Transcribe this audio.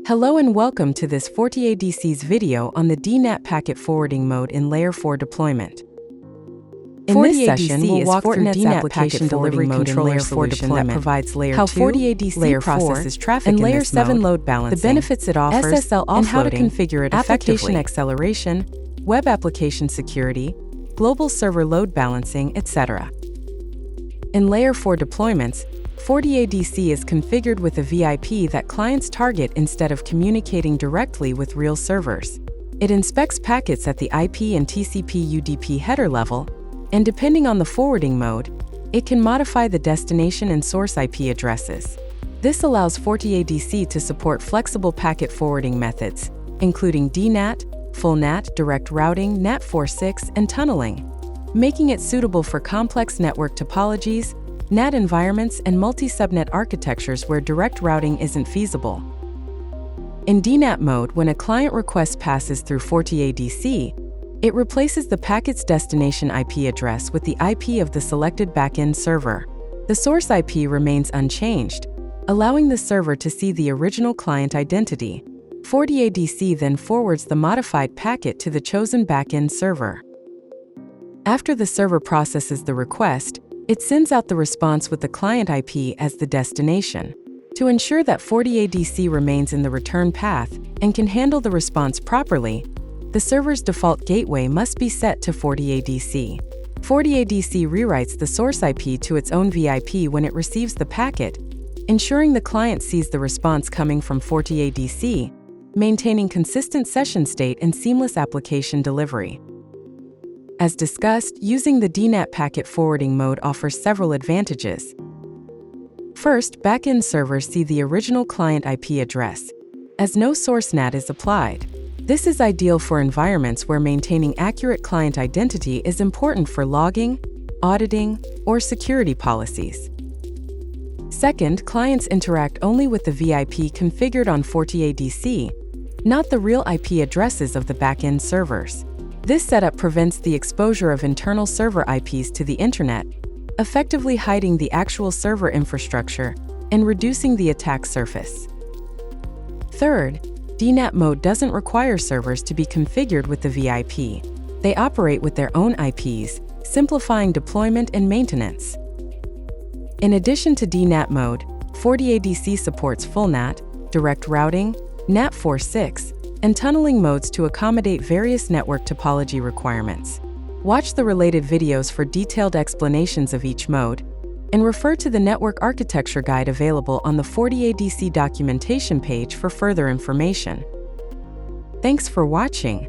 Hello and welcome to this FortiADC's video on the DNAT packet forwarding mode in Layer 4 deployment. In this session, we'll walk through Fortinet's DNAT application packet delivery mode in controller Layer 4 solution deployment, that provides Layer how 2, FortiADC Layer 4, processes traffic and in Layer this 7 mode, load balancing, the benefits it offers, SSL offloading, and how to configure it application effectively. acceleration, web application security, global server load balancing, etc. In Layer 4 deployments, FortiADC is configured with a VIP that clients target instead of communicating directly with real servers. It inspects packets at the IP and TCP UDP header level, and depending on the forwarding mode, it can modify the destination and source IP addresses. This allows FortiADC to support flexible packet forwarding methods, including DNAT, full NAT, direct routing, NAT4.6, and tunneling, making it suitable for complex network topologies, NAT environments, and multi-subnet architectures where direct routing isn't feasible. In DNAT mode, when a client request passes through FortiADC, it replaces the packet's destination IP address with the IP of the selected backend server. The source IP remains unchanged, allowing the server to see the original client identity. FortiADC then forwards the modified packet to the chosen backend server. After the server processes the request, it sends out the response with the client IP as the destination. To ensure that FortiADC remains in the return path and can handle the response properly, the server's default gateway must be set to FortiADC. FortiADC rewrites the source IP to its own VIP when it receives the packet, ensuring the client sees the response coming from FortiADC, maintaining consistent session state and seamless application delivery. As discussed, using the DNAT packet forwarding mode offers several advantages. First, backend servers see the original client IP address, as no source NAT is applied. This is ideal for environments where maintaining accurate client identity is important for logging, auditing, or security policies. Second, clients interact only with the VIP configured on FortiADC, not the real IP addresses of the backend servers. This setup prevents the exposure of internal server IPs to the internet, effectively hiding the actual server infrastructure and reducing the attack surface. Third, DNAT mode doesn't require servers to be configured with the VIP. They operate with their own IPs, simplifying deployment and maintenance. In addition to DNAT mode, FortiADC supports full NAT, direct routing, NAT4.6, and tunneling modes to accommodate various network topology requirements. Watch the related videos for detailed explanations of each mode, and refer to the network architecture guide available on the FortiADC documentation page for further information. Thanks for watching.